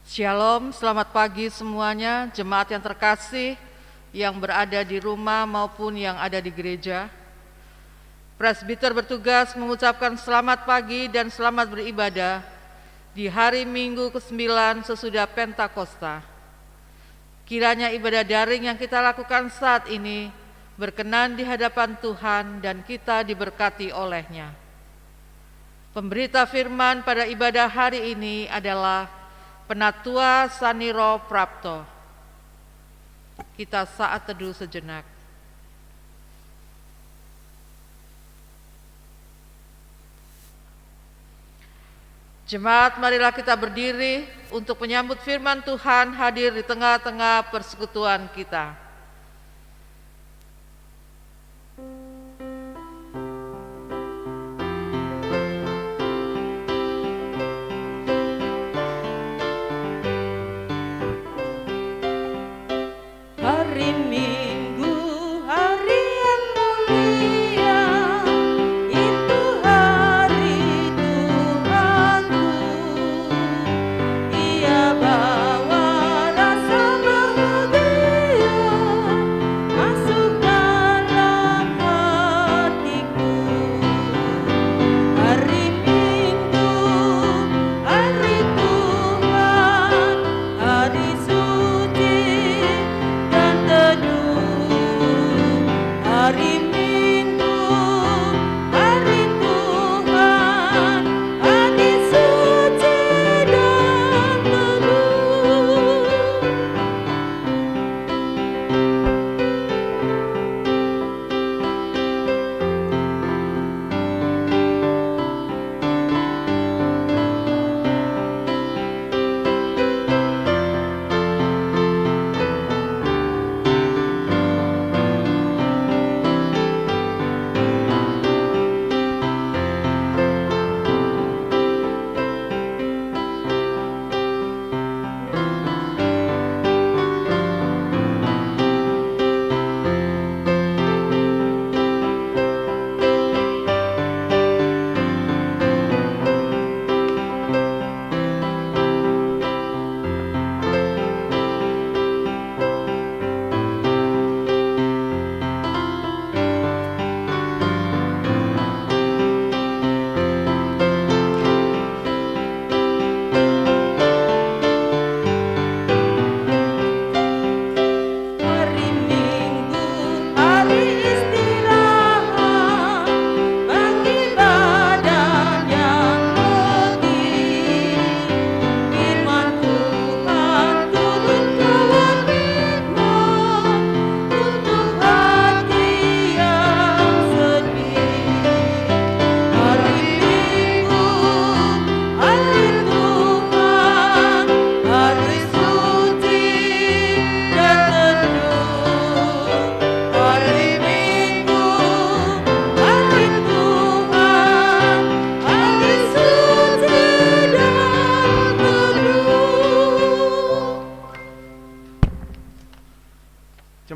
Shalom, selamat pagi semuanya, jemaat yang terkasih yang berada di rumah maupun yang ada di gereja. Presbiter bertugas mengucapkan selamat pagi dan selamat beribadah di hari Minggu ke-9 sesudah Pentakosta. Kiranya ibadah daring yang kita lakukan saat ini berkenan di hadapan Tuhan dan kita diberkati oleh-Nya. Pemberita firman pada ibadah hari ini adalah Penatua Saniro Prapto. Kita saat teduh sejenak. Jemaat, marilah kita berdiri untuk menyambut firman Tuhan hadir di tengah-tengah persekutuan kita.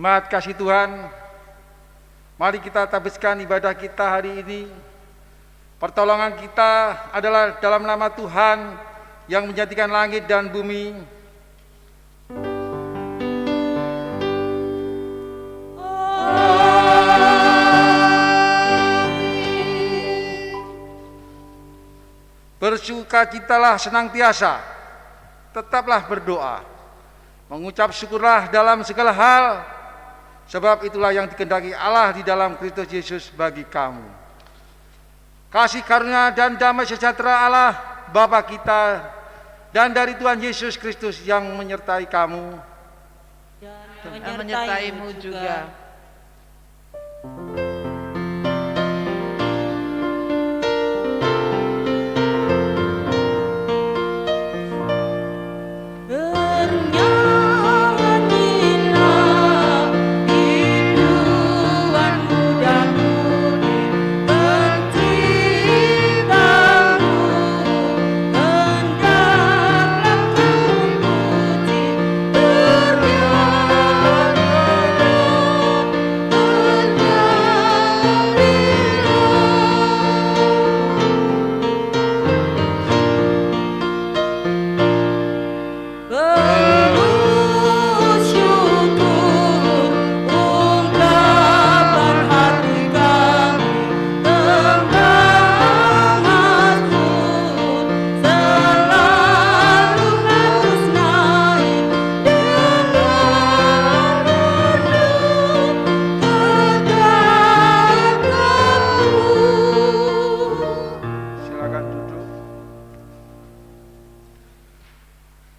Jemaat kasih Tuhan, mari kita tabiskan ibadah kita hari ini. Pertolongan kita adalah dalam nama Tuhan yang menjadikan langit dan bumi. Bersukacitalah senantiasa, tetaplah berdoa, mengucap syukurlah dalam segala hal, sebab itulah yang dikehendaki Allah di dalam Kristus Yesus bagi kamu. Kasih karunia dan damai sejahtera Allah Bapa kita dan dari Tuhan Yesus Kristus yang menyertai kamu Dan menyertaimu juga.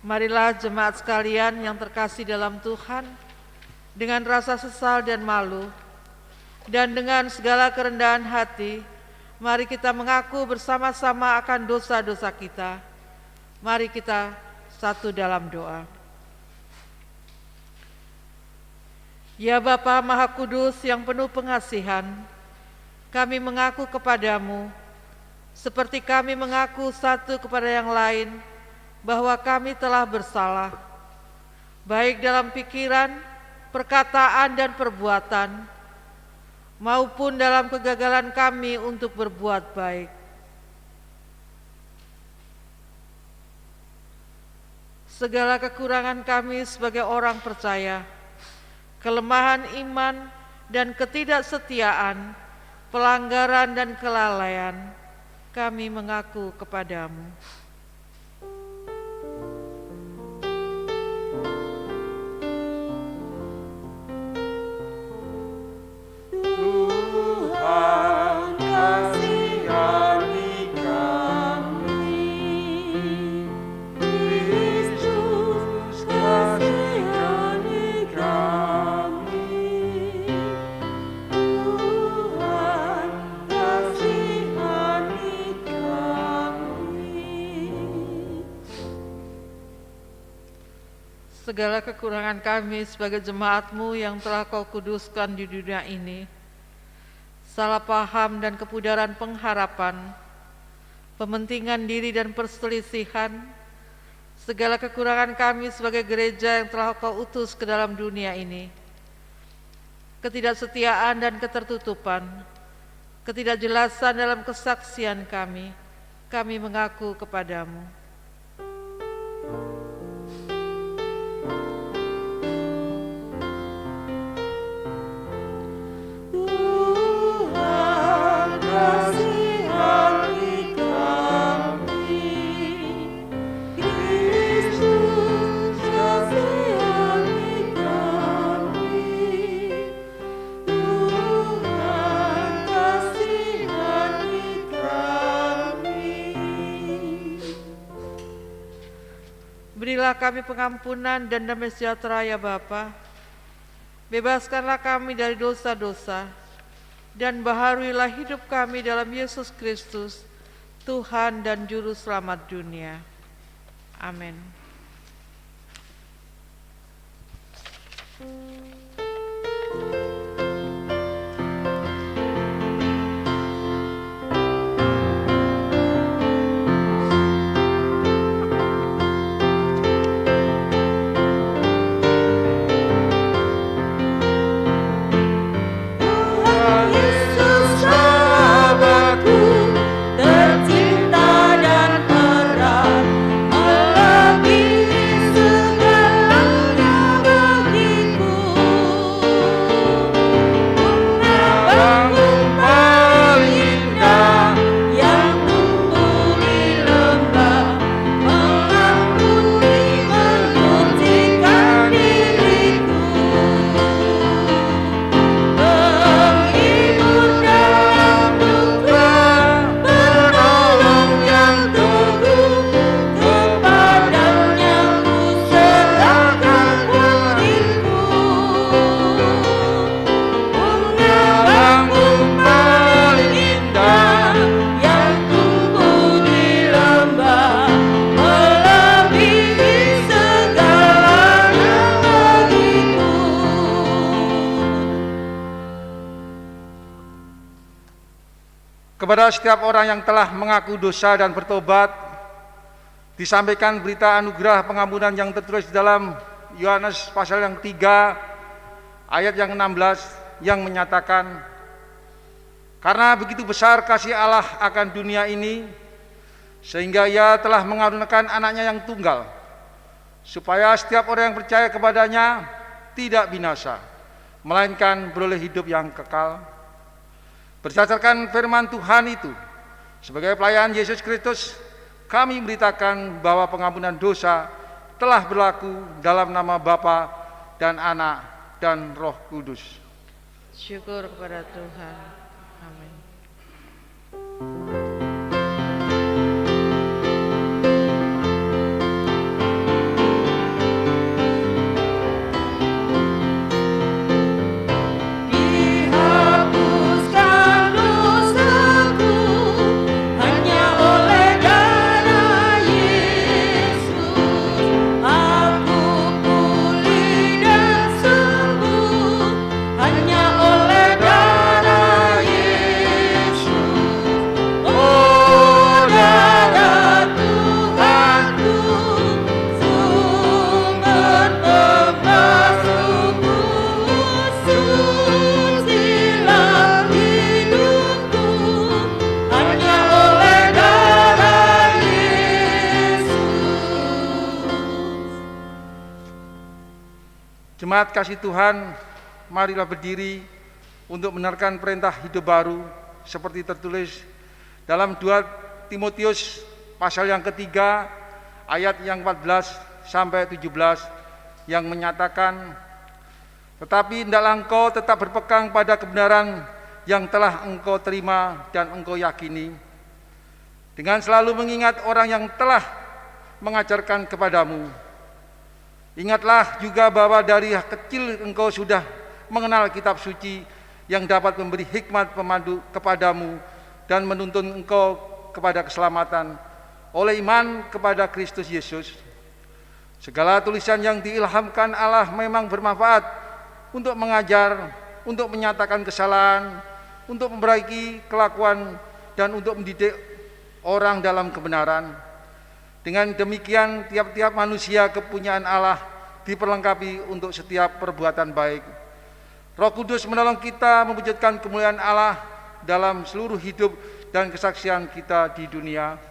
Marilah jemaat sekalian yang terkasih dalam Tuhan, dengan rasa sesal dan malu, dan dengan segala kerendahan hati, mari kita mengaku bersama-sama akan dosa-dosa kita. Mari kita satu dalam doa. Ya Bapa Maha Kudus yang penuh pengasihan, kami mengaku kepadamu, seperti kami mengaku satu kepada yang lain, bahwa kami telah bersalah, baik dalam pikiran, perkataan, dan perbuatan, maupun dalam kegagalan kami untuk berbuat baik. Segala kekurangan kami sebagai orang percaya, kelemahan iman dan ketidaksetiaan, pelanggaran dan kelalaian, kami mengaku kepadamu. Tuhan kasihani kami, Kristus kasihani kami, Tuhan kasihani kami. Segala kekurangan kami sebagai jemaat-Mu yang telah Kau kuduskan di dunia ini, salah paham dan kepudaran pengharapan, pementingan diri dan perselisihan, segala kekurangan kami sebagai gereja yang telah Kau utus ke dalam dunia ini, ketidaksetiaan dan ketertutupan, ketidakjelasan dalam kesaksian kami mengaku kepadamu. Kasihani kami, Kristus kasihani kami, Tuhan kasihani kami. Berilah kami pengampunan dan damai sejahtera ya Bapa. Bebaskanlah kami dari dosa-dosa, dan baharuilah hidup kami dalam Yesus Kristus, Tuhan dan Juru Selamat dunia. Amin. Kepada setiap orang yang telah mengaku dosa dan bertobat, disampaikan berita anugerah pengampunan yang tertulis dalam Yohanes pasal yang 3 ayat yang 16 yang menyatakan, karena begitu besar kasih Allah akan dunia ini, sehingga Ia telah mengaruniakan anaknya yang tunggal, supaya setiap orang yang percaya kepadanya tidak binasa, melainkan beroleh hidup yang kekal. Berdasarkan firman Tuhan itu, sebagai pelayan Yesus Kristus, kami memberitakan bahwa pengampunan dosa telah berlaku dalam nama Bapa dan Anak dan Roh Kudus. Syukur kepada Tuhan. Amin. Jemaat kasih Tuhan, marilah berdiri untuk mendengarkan perintah hidup baru seperti tertulis dalam 2 Timotius pasal yang ketiga ayat yang 14 sampai 17 yang menyatakan, tetapi hendaklah engkau tetap berpegang pada kebenaran yang telah engkau terima dan engkau yakini, dengan selalu mengingat orang yang telah mengajarkan kepadamu. Ingatlah juga bahwa dari kecil engkau sudah mengenal kitab suci yang dapat memberi hikmat pemandu kepadamu dan menuntun engkau kepada keselamatan oleh iman kepada Kristus Yesus. Segala tulisan yang diilhamkan Allah memang bermanfaat untuk mengajar, untuk menyatakan kesalahan, untuk memperbaiki kelakuan, dan untuk mendidik orang dalam kebenaran. Dengan demikian tiap-tiap manusia kepunyaan Allah diperlengkapi untuk setiap perbuatan baik. Roh Kudus menolong kita mewujudkan kemuliaan Allah dalam seluruh hidup dan kesaksian kita di dunia.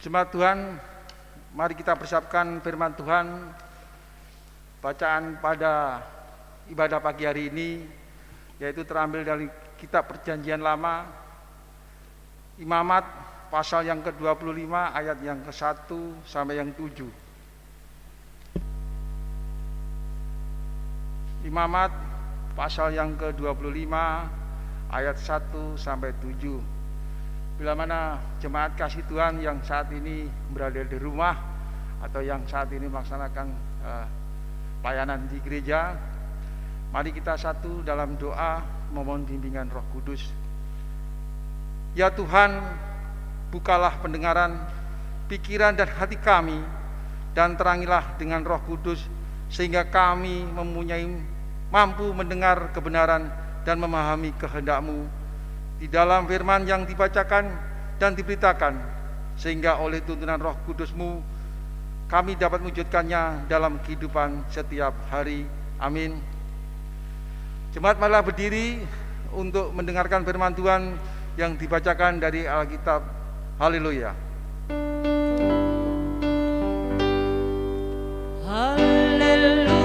Jemaat Tuhan, mari kita persiapkan firman Tuhan. Bacaan pada ibadah pagi hari ini yaitu terambil dari kitab Perjanjian Lama, Imamat pasal yang ke-25 ayat yang ke-1 sampai yang 7. Imamat pasal yang ke-25 ayat 1 sampai 7. Bila mana jemaat kasih Tuhan yang saat ini berada di rumah atau yang saat ini melaksanakan pelayanan di gereja, mari kita satu dalam doa memohon bimbingan Roh Kudus. Ya Tuhan, bukalah pendengaran, pikiran dan hati kami, dan terangilah dengan Roh Kudus sehingga kami mampu mendengar kebenaran dan memahami kehendak-Mu di dalam firman yang dibacakan dan diberitakan, sehingga oleh tuntunan Roh Kudus-Mu kami dapat mewujudkannya dalam kehidupan setiap hari. Amin. Jemaat marilah berdiri untuk mendengarkan firman Tuhan yang dibacakan dari Alkitab. Haleluya. Haleluya,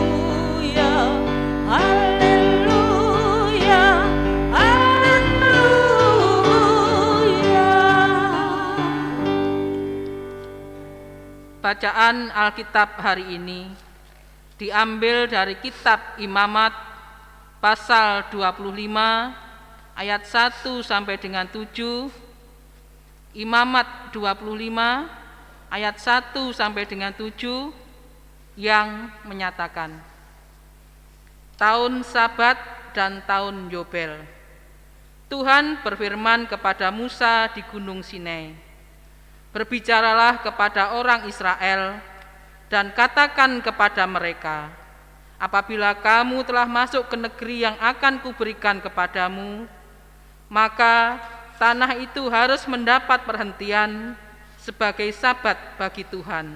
haleluya. Bacaan Alkitab hari ini diambil dari kitab Imamat pasal 25 ayat 1 sampai dengan 7, Imamat 25 ayat 1 sampai dengan 7 yang menyatakan, tahun Sabat dan tahun Yobel. Tuhan berfirman kepada Musa di Gunung Sinai, berbicaralah kepada orang Israel dan katakan kepada mereka, apabila kamu telah masuk ke negeri yang akan kuberikan kepadamu, maka tanah itu harus mendapat perhentian sebagai sabat bagi Tuhan.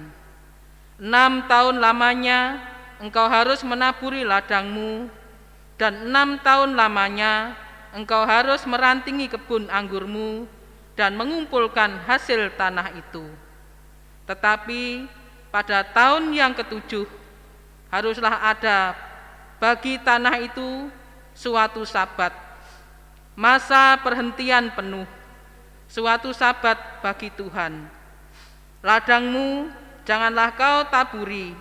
6 tahun lamanya engkau harus menaburi ladangmu, dan 6 tahun lamanya engkau harus merantingi kebun anggurmu dan mengumpulkan hasil tanah itu. Tetapi pada tahun yang ke-7 haruslah ada bagi tanah itu suatu sabat, masa perhentian penuh, suatu sabat bagi Tuhan. Ladangmu janganlah kau taburi,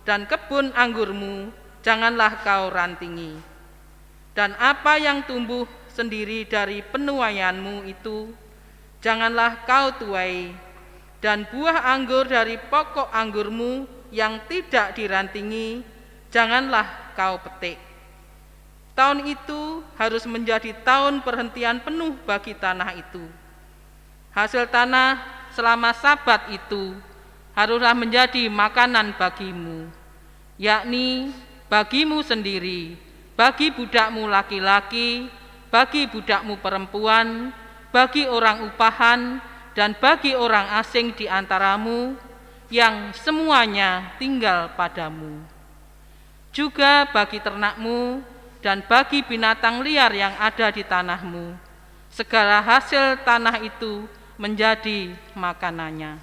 dan kebun anggurmu janganlah kau rantingi. Dan apa yang tumbuh sendiri dari penuaianmu itu janganlah kau tuai, dan buah anggur dari pokok anggurmu yang tidak dirantingi, janganlah kau petik. Tahun itu harus menjadi tahun perhentian penuh bagi tanah itu. Hasil tanah selama Sabat itu haruslah menjadi makanan bagimu, yakni bagimu sendiri, bagi budakmu laki-laki, bagi budakmu perempuan, bagi orang upahan, dan bagi orang asing di antaramu yang semuanya tinggal padamu. Juga bagi ternakmu dan bagi binatang liar yang ada di tanahmu, segala hasil tanah itu menjadi makanannya.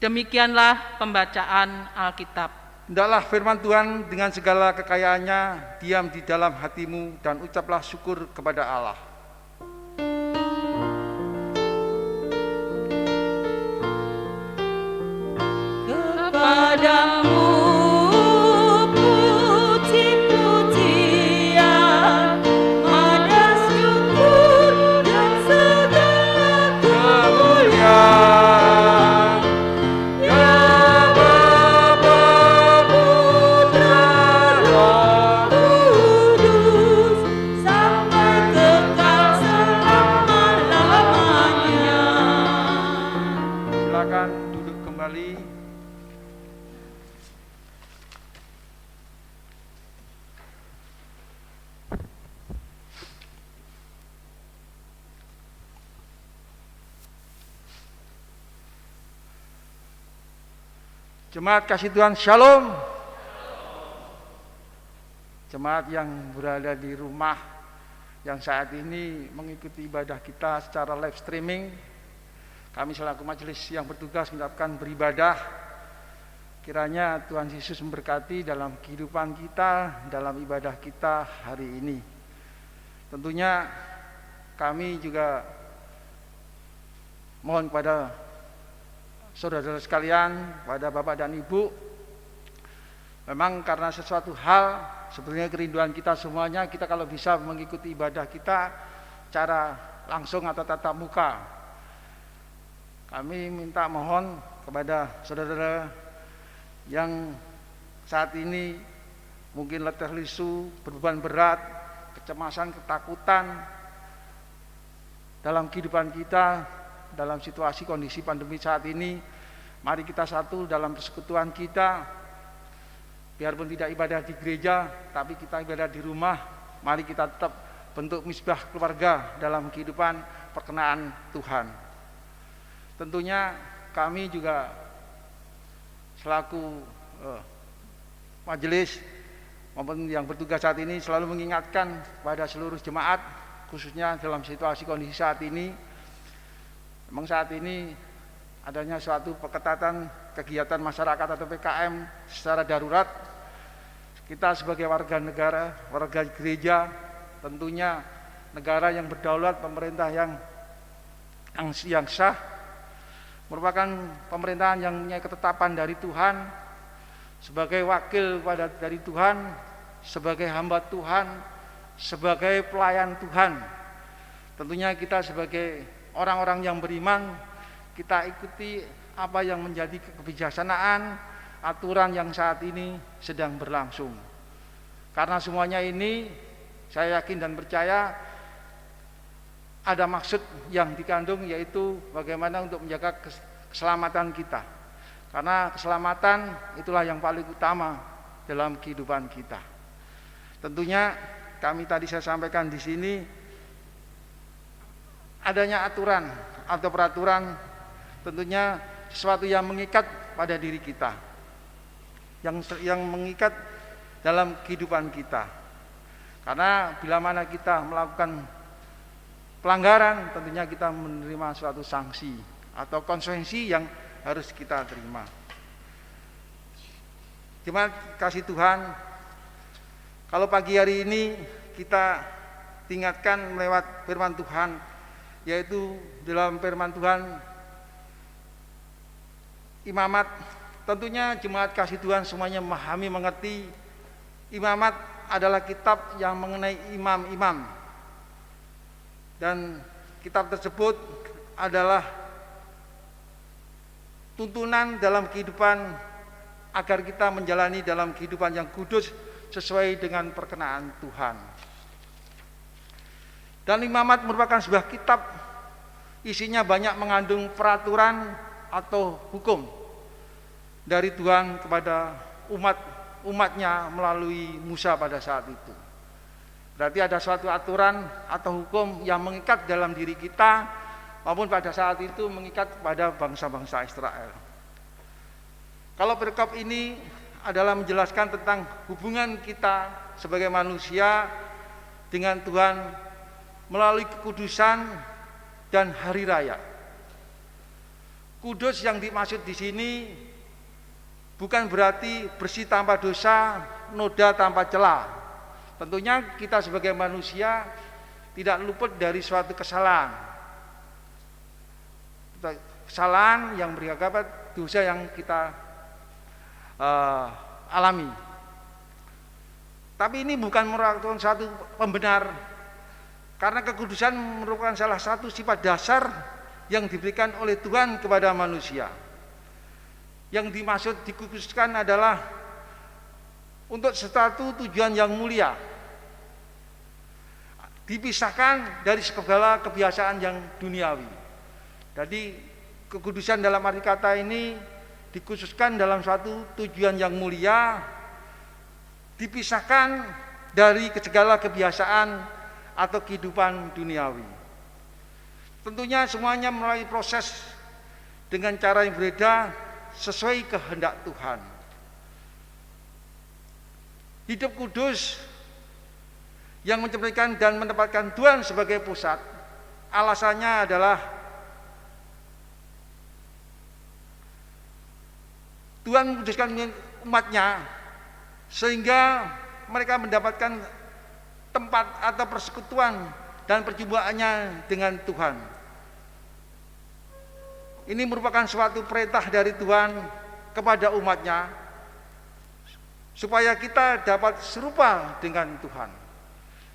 Demikianlah pembacaan Alkitab. Hendaklah firman Tuhan dengan segala kekayaannya diam di dalam hatimu, dan ucaplah syukur kepada Allah. Kepadamu puji-pujian, ada syukur dan segala kemuliaan. Ya Bapa, Putra, Roh Kudus, sampai kekal selama-lamanya. Silakan duduk kembali. Jemaat kasih Tuhan, Shalom. Jemaat yang berada di rumah, yang saat ini mengikuti ibadah kita secara live streaming, kami selaku majelis yang bertugas mengucapkan beribadah. Kiranya Tuhan Yesus memberkati dalam kehidupan kita, dalam ibadah kita hari ini. Tentunya kami juga mohon kepada saudara-saudara sekalian, pada Bapak dan Ibu, memang karena sesuatu hal, sebetulnya kerinduan kita semuanya, kita kalau bisa mengikuti ibadah kita cara langsung atau tatap muka. Kami minta mohon kepada saudara-saudara yang saat ini mungkin letih lesu, berbeban berat, kecemasan, ketakutan dalam kehidupan kita, dalam situasi kondisi pandemi saat ini, mari kita satu dalam persekutuan kita. Biarpun tidak ibadah di gereja, tapi kita ibadah di rumah, mari kita tetap bentuk misbah keluarga dalam kehidupan perkenaan Tuhan. Tentunya kami juga selaku majelis maupun yang bertugas saat ini selalu mengingatkan pada seluruh jemaat, khususnya dalam situasi kondisi saat ini. Memang saat ini adanya suatu pengetatan kegiatan masyarakat atau PKM secara darurat. Kita sebagai warga negara, warga gereja, tentunya negara yang berdaulat, pemerintah yang sah, merupakan pemerintahan yang punya ketetapan dari Tuhan, sebagai wakil dari Tuhan, sebagai hamba Tuhan, sebagai pelayan Tuhan. Tentunya kita sebagai orang-orang yang beriman, kita ikuti apa yang menjadi kebijaksanaan, aturan yang saat ini sedang berlangsung. Karena semuanya ini saya yakin dan percaya ada maksud yang dikandung, yaitu bagaimana untuk menjaga keselamatan kita. Karena keselamatan itulah yang paling utama dalam kehidupan kita. Tentunya kami tadi saya sampaikan di sini, adanya aturan atau peraturan tentunya sesuatu yang mengikat pada diri kita, yang mengikat dalam kehidupan kita. Karena bila mana kita melakukan pelanggaran, tentunya kita menerima suatu sanksi atau konsekuensi yang harus kita terima. Terima kasih Tuhan, kalau pagi hari ini kita tingkatkan lewat firman Tuhan, yaitu dalam firman Tuhan imamat. Tentunya jemaat kasih Tuhan semuanya memahami, mengerti imamat adalah kitab yang mengenai imam-imam, dan kitab tersebut adalah tuntunan dalam kehidupan agar kita menjalani dalam kehidupan yang kudus sesuai dengan perkenaan Tuhan. Dan Imamat merupakan sebuah kitab, isinya banyak mengandung peraturan atau hukum dari Tuhan kepada umatnya melalui Musa pada saat itu. Berarti ada suatu aturan atau hukum yang mengikat dalam diri kita, maupun pada saat itu mengikat kepada bangsa-bangsa Israel. Kalau perikop ini adalah menjelaskan tentang hubungan kita sebagai manusia dengan Tuhan melalui kekudusan dan hari raya. Kudus yang dimaksud di sini bukan berarti bersih tanpa dosa, noda tanpa celah. Tentunya kita sebagai manusia tidak luput dari suatu kesalahan. Kesalahan yang berakibat dosa yang kita alami. Tapi ini bukan merupakan satu pembenar, karena kekudusan merupakan salah satu sifat dasar yang diberikan oleh Tuhan kepada manusia. Yang dimaksud dikuduskan adalah untuk satu tujuan yang mulia, dipisahkan dari segala kebiasaan yang duniawi. Jadi kekudusan dalam arti kata ini dikhususkan dalam suatu tujuan yang mulia, dipisahkan dari segala kebiasaan atau kehidupan duniawi. Tentunya semuanya melalui proses dengan cara yang berbeda sesuai kehendak Tuhan. Hidup kudus yang mencerminkan dan menempatkan Tuhan sebagai pusat, alasannya adalah Tuhan menguduskan umatnya sehingga mereka mendapatkan tempat atau persekutuan dan perjumpaannya dengan Tuhan. Ini merupakan suatu perintah dari Tuhan kepada umatnya supaya kita dapat serupa dengan Tuhan.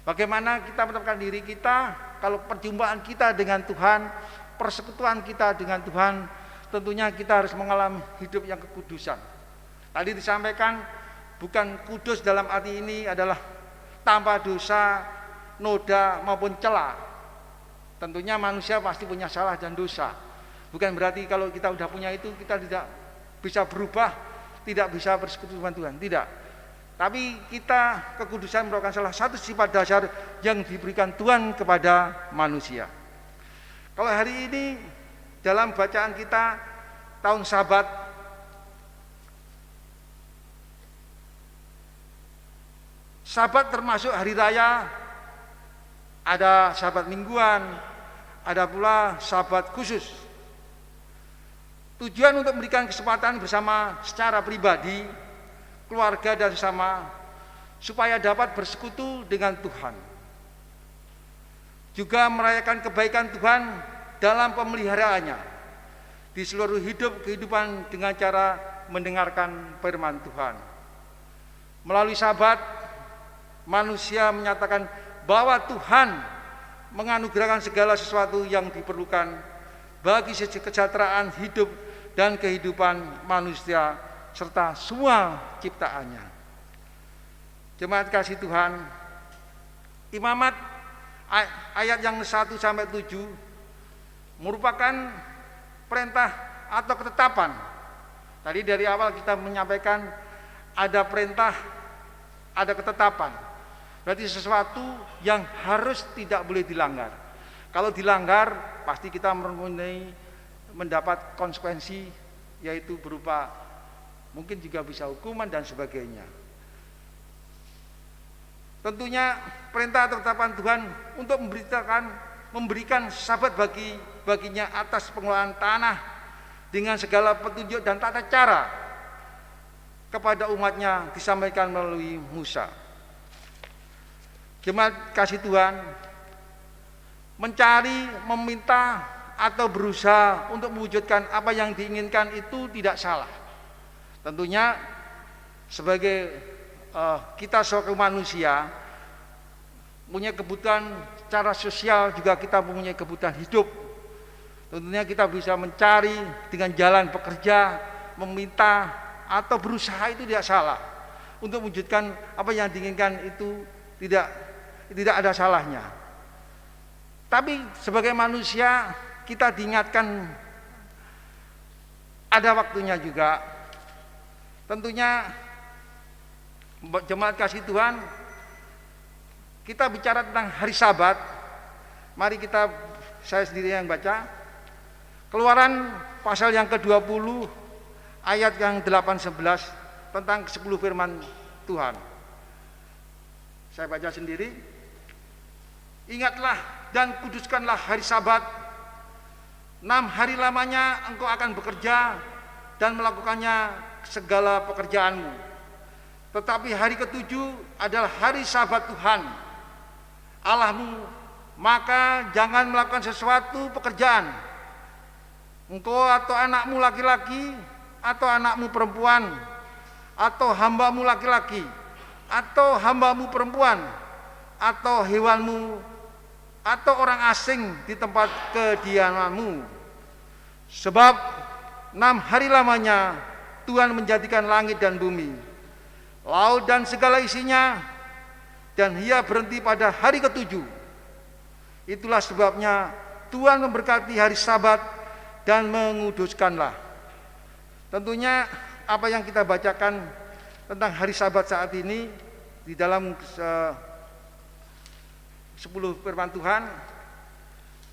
Bagaimana kita menetapkan diri kita kalau perjumpaan kita dengan Tuhan, persekutuan kita dengan Tuhan, tentunya kita harus mengalami hidup yang kekudusan. Tadi disampaikan bukan kudus dalam arti ini adalah tanpa dosa, noda maupun celah. Tentunya manusia pasti punya salah dan dosa. Bukan berarti kalau kita sudah punya itu kita tidak bisa berubah, tidak bisa bersekutu dengan Tuhan, tidak. Tapi kita kekudusan merupakan salah satu sifat dasar yang diberikan Tuhan kepada manusia. Kalau hari ini dalam bacaan kita tahun Sabat, Sabat termasuk hari raya, ada Sabat mingguan, ada pula Sabat khusus. Tujuan untuk memberikan kesempatan bersama secara pribadi, keluarga dan sesama, supaya dapat bersekutu dengan Tuhan. Juga merayakan kebaikan Tuhan dalam pemeliharaannya di seluruh kehidupan dengan cara mendengarkan firman Tuhan. Melalui Sabat, manusia menyatakan bahwa Tuhan menganugerahkan segala sesuatu yang diperlukan bagi kesejahteraan hidup dan kehidupan manusia serta semua ciptaannya. Jemaat kasih Tuhan, Imamat ayat yang 1-7 merupakan perintah atau ketetapan. Tadi dari awal kita menyampaikan ada perintah, ada ketetapan. Berarti sesuatu yang harus tidak boleh dilanggar. Kalau dilanggar pasti kita mendapat konsekuensi, yaitu berupa mungkin juga bisa hukuman dan sebagainya. Tentunya perintah atau ketetapan Tuhan untuk memberikan Sabat baginya atas pengelolaan tanah dengan segala petunjuk dan tata cara kepada umatnya disampaikan melalui Musa. Jemaat kasih Tuhan, mencari, meminta atau berusaha untuk mewujudkan apa yang diinginkan itu tidak salah. Tentunya sebagai kita sebagai manusia punya kebutuhan secara sosial, juga kita mempunyai kebutuhan hidup. Tentunya kita bisa mencari dengan jalan bekerja, meminta atau berusaha itu tidak salah. Untuk mewujudkan apa yang diinginkan itu tidak ada salahnya. Tapi sebagai manusia kita diingatkan ada waktunya juga. Tentunya jemaat kasih Tuhan, kita bicara tentang hari Sabat. Mari saya sendiri yang baca. Keluaran pasal yang ke-20 ayat yang 8-11 tentang 10 firman Tuhan. Saya baca sendiri. Ingatlah dan kuduskanlah hari Sabat. 6 hari lamanya engkau akan bekerja dan melakukannya segala pekerjaanmu. Tetapi hari ke-7 adalah hari Sabat Tuhan Allahmu, maka jangan melakukan sesuatu pekerjaan, engkau atau anakmu laki-laki atau anakmu perempuan atau hambamu laki-laki atau hambamu perempuan atau hewanmu atau orang asing di tempat kediamanmu. Sebab 6 hari lamanya Tuhan menjadikan langit dan bumi, laut dan segala isinya, dan Ia berhenti pada hari ke-7. Itulah sebabnya Tuhan memberkati hari Sabat dan menguduskanlah. Tentunya apa yang kita bacakan tentang hari Sabat saat ini di dalam 10 firman Tuhan,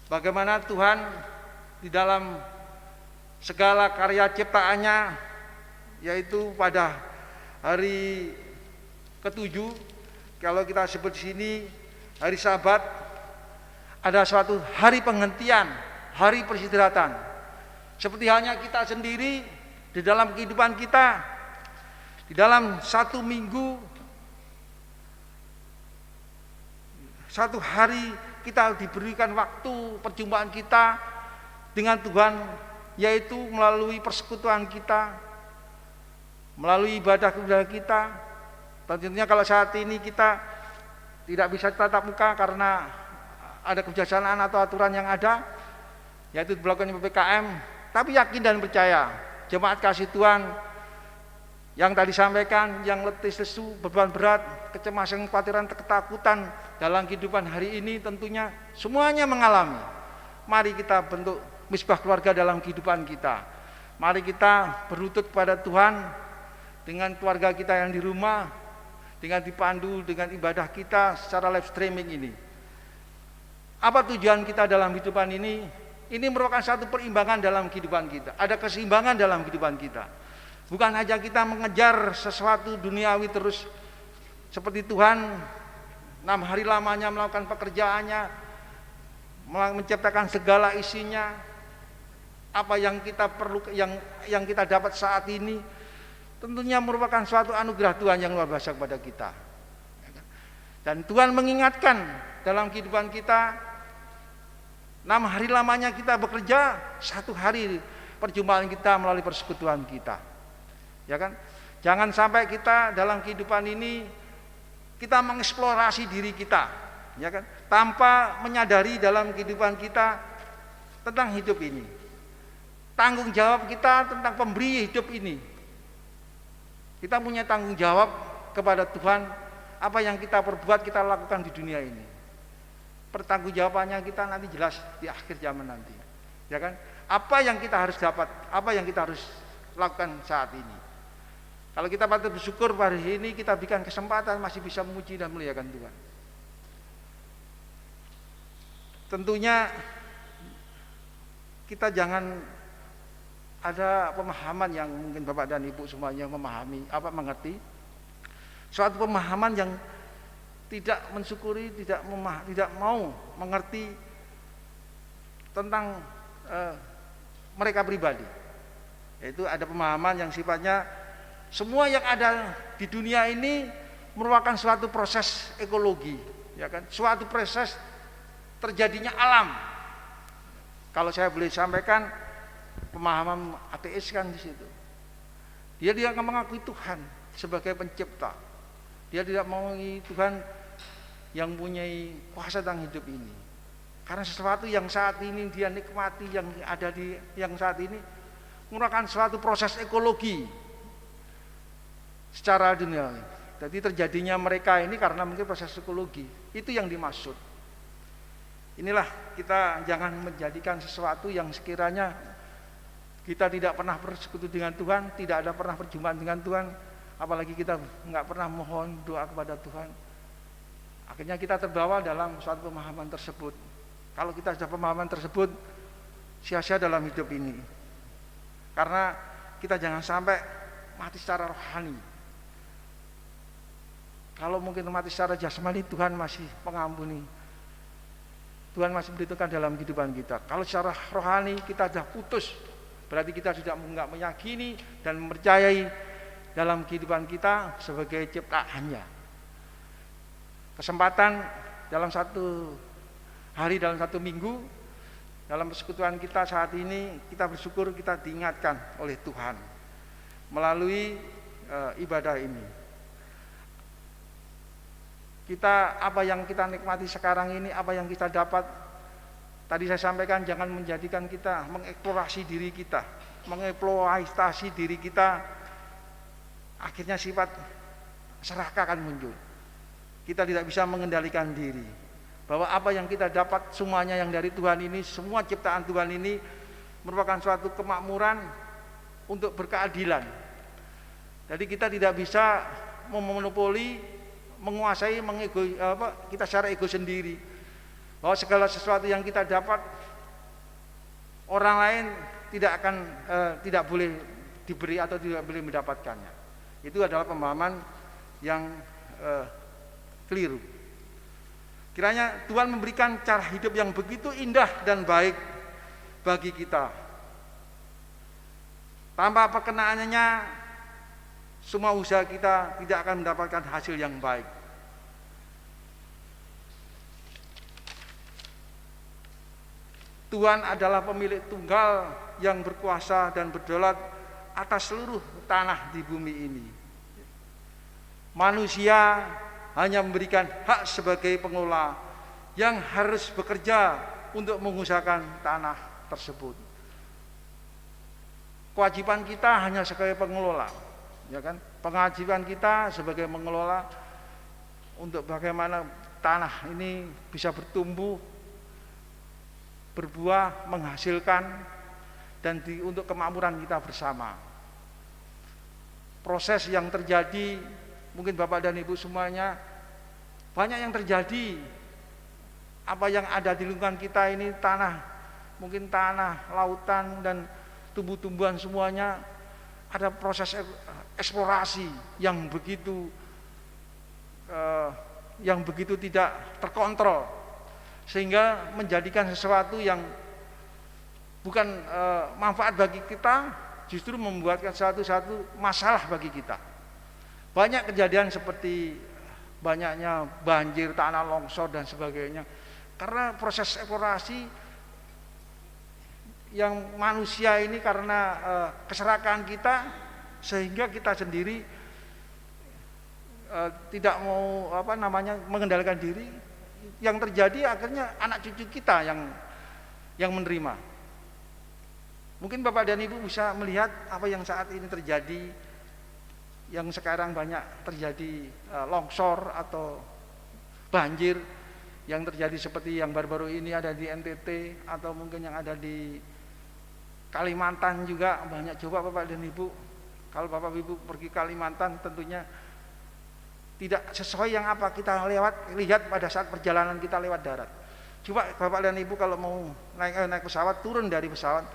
bagaimana Tuhan di dalam segala karya ciptaannya, yaitu pada hari ke-7, kalau kita sebut di sini hari Sabat, ada suatu hari penghentian, hari peristirahatan. Seperti halnya kita sendiri di dalam kehidupan kita, di dalam satu minggu, satu hari kita diberikan waktu perjumpaan kita dengan Tuhan, yaitu melalui persekutuan kita, melalui ibadah kita. Tentunya kalau saat ini kita tidak bisa tatap muka karena ada kebijaksanaan atau aturan yang ada, yaitu diberlakukan PPKM, tapi yakin dan percaya jemaat kasih Tuhan yang tadi sampaikan, yang letih, lesu, beban berat, kecemasan, kekhawatiran, ketakutan dalam kehidupan hari ini, tentunya semuanya mengalami. Mari kita bentuk misbah keluarga dalam kehidupan kita. Mari kita berlutut kepada Tuhan dengan keluarga kita yang di rumah, dengan dipandu dengan ibadah kita secara live streaming ini. Apa tujuan kita dalam kehidupan ini? Ini merupakan satu perimbangan dalam kehidupan kita. Ada keseimbangan dalam kehidupan kita. Bukan hanya kita mengejar sesuatu duniawi terus, seperti Tuhan 6 hari lamanya melakukan pekerjaannya, menciptakan segala isinya. Apa yang kita perlu, yang kita dapat saat ini, tentunya merupakan suatu anugerah Tuhan yang luar biasa kepada kita. Dan Tuhan mengingatkan dalam kehidupan kita, 6 hari lamanya kita bekerja, 1 hari perjumpaan kita melalui persekutuan kita. Ya kan? Jangan sampai kita dalam kehidupan ini kita mengeksplorasi diri kita, ya kan? Tanpa menyadari dalam kehidupan kita tentang hidup ini. Tanggung jawab kita tentang pemberi hidup ini. Kita punya tanggung jawab kepada Tuhan, apa yang kita perbuat, kita lakukan di dunia ini. Pertanggungjawabannya kita nanti jelas di akhir zaman nanti. Ya kan? Apa yang kita harus dapat, apa yang kita harus lakukan saat ini. Kalau kita patut bersyukur hari ini kita berikan kesempatan masih bisa memuji dan memuliakan Tuhan. Tentunya kita jangan ada pemahaman yang mungkin Bapak dan Ibu semuanya memahami, mengerti suatu pemahaman yang tidak mensyukuri, tidak mau mengerti tentang mereka pribadi. Yaitu ada pemahaman yang sifatnya semua yang ada di dunia ini merupakan suatu proses ekologi, ya kan? Suatu proses terjadinya alam. Kalau saya boleh sampaikan, pemahaman ateis kan di situ. Dia tidak mengakui Tuhan sebagai pencipta. Dia tidak mengakui Tuhan yang punyai kuasa tentang hidup ini. Karena sesuatu yang saat ini dia nikmati, yang ada di yang saat ini merupakan suatu proses ekologi secara dunia. Jadi terjadinya mereka ini karena mungkin proses ekologi. Itu yang dimaksud. Inilah, kita jangan menjadikan sesuatu yang sekiranya kita tidak pernah bersekutu dengan Tuhan, tidak ada pernah perjumpaan dengan Tuhan, apalagi kita nggak pernah mohon doa kepada Tuhan. Akhirnya kita terbawa dalam suatu pemahaman tersebut. Kalau kita sudah pemahaman tersebut, sia-sia dalam hidup ini. Karena kita jangan sampai mati secara rohani. Kalau mungkin mati secara jasmani, Tuhan masih mengampuni. Tuhan masih memberitakan dalam kehidupan kita. Kalau secara rohani kita sudah putus, berarti kita sudah nggak meyakini dan mempercayai dalam kehidupan kita sebagai ciptaannya. Kesempatan dalam satu hari, dalam satu minggu, dalam persekutuan kita saat ini, kita bersyukur kita diingatkan oleh Tuhan melalui ibadah ini. Kita, apa yang kita nikmati sekarang ini, apa yang kita dapat, tadi saya sampaikan, jangan menjadikan kita mengeksplorasi diri kita, mengeksploitasi diri kita, akhirnya sifat serakah akan muncul. Kita tidak bisa mengendalikan diri. Bahwa apa yang kita dapat semuanya yang dari Tuhan ini, semua ciptaan Tuhan ini merupakan suatu kemakmuran untuk berkeadilan. Jadi kita tidak bisa memonopoli, menguasai, kita secara ego sendiri. Bahwa segala sesuatu yang kita dapat, orang lain tidak boleh diberi atau tidak boleh mendapatkannya. Itu adalah pemahaman yang keliru. Kiranya Tuhan memberikan cara hidup yang begitu indah dan baik bagi kita. Tanpa perkenaannya, semua usaha kita tidak akan mendapatkan hasil yang baik. Tuhan adalah pemilik tunggal yang berkuasa dan berdaulat atas seluruh tanah di bumi ini. Manusia hanya memberikan hak sebagai pengelola yang harus bekerja untuk mengusahakan tanah tersebut. Kewajiban kita hanya sebagai pengelola, ya kan? Kewajiban kita sebagai mengelola untuk bagaimana tanah ini bisa bertumbuh, berbuah, menghasilkan, dan untuk kemakmuran kita bersama. Proses yang terjadi, mungkin Bapak dan Ibu semuanya, banyak yang terjadi. Apa yang ada di lingkungan kita ini, tanah, mungkin tanah, lautan, dan tumbuh-tumbuhan semuanya, ada proses eksplorasi yang begitu tidak terkontrol, sehingga menjadikan sesuatu yang bukan manfaat bagi kita, justru membuatkan satu masalah bagi kita. Banyak kejadian seperti banyaknya banjir, tanah longsor dan sebagainya, karena proses eksplorasi yang manusia ini, karena keserakahan kita, sehingga kita sendiri tidak mau mengendalikan diri. Yang terjadi akhirnya anak cucu kita yang menerima. Mungkin Bapak dan Ibu bisa melihat apa yang saat ini terjadi, yang sekarang banyak terjadi longsor atau banjir yang terjadi seperti yang baru-baru ini ada di NTT, atau mungkin yang ada di Kalimantan juga banyak. Coba Bapak dan Ibu, kalau Bapak Ibu pergi Kalimantan, tentunya tidak sesuai yang apa kita lihat pada saat perjalanan kita lewat darat. Coba Bapak dan Ibu kalau mau naik pesawat, turun dari pesawat,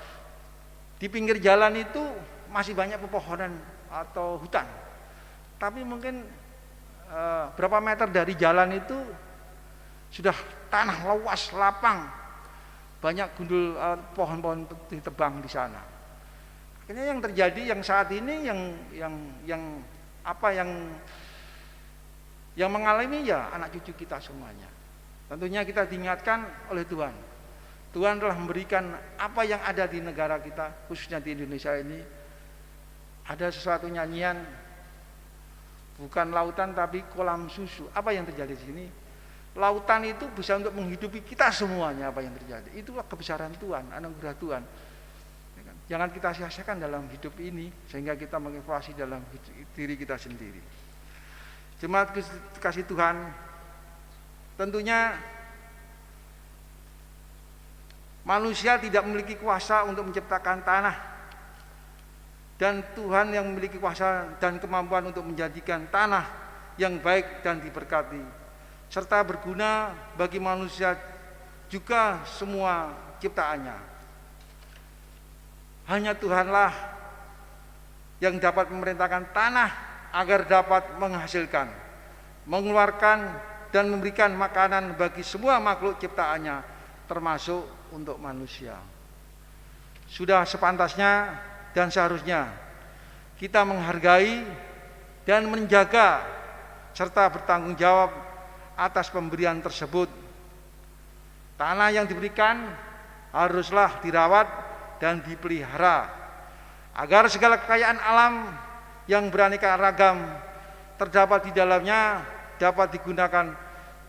di pinggir jalan itu masih banyak pepohonan atau hutan. Tapi mungkin berapa meter dari jalan itu sudah tanah luas, lapang, banyak gundul pohon-pohon ditebang di sana. Akhirnya yang terjadi yang saat ini yang mengalami ya anak cucu kita semuanya. Tentunya kita diingatkan oleh Tuhan. Tuhan telah memberikan apa yang ada di negara kita, khususnya di Indonesia ini. Ada sesuatu nyanyian, bukan lautan tapi kolam susu. Apa yang terjadi di sini? lautan itu bisa untuk menghidupi kita semuanya apa yang terjadi. Itulah kebesaran Tuhan, anugerah Tuhan. Ya kan? Jangan kita sia-siakan dalam hidup ini sehingga kita mengevaluasi dalam diri kita sendiri. Jemaat kasih Tuhan, tentunya manusia tidak memiliki kuasa untuk menciptakan tanah, dan Tuhan yang memiliki kuasa dan kemampuan untuk menjadikan tanah yang baik dan diberkati serta berguna bagi manusia juga semua ciptaannya. Hanya Tuhanlah yang dapat memerintahkan tanah agar dapat menghasilkan, mengeluarkan dan memberikan makanan bagi semua makhluk ciptaannya, termasuk untuk manusia. Sudah sepantasnya dan seharusnya kita menghargai dan menjaga serta bertanggung jawab atas pemberian tersebut. Tanah yang diberikan haruslah dirawat dan dipelihara agar segala kekayaan alam yang beraneka ragam terdapat di dalamnya dapat digunakan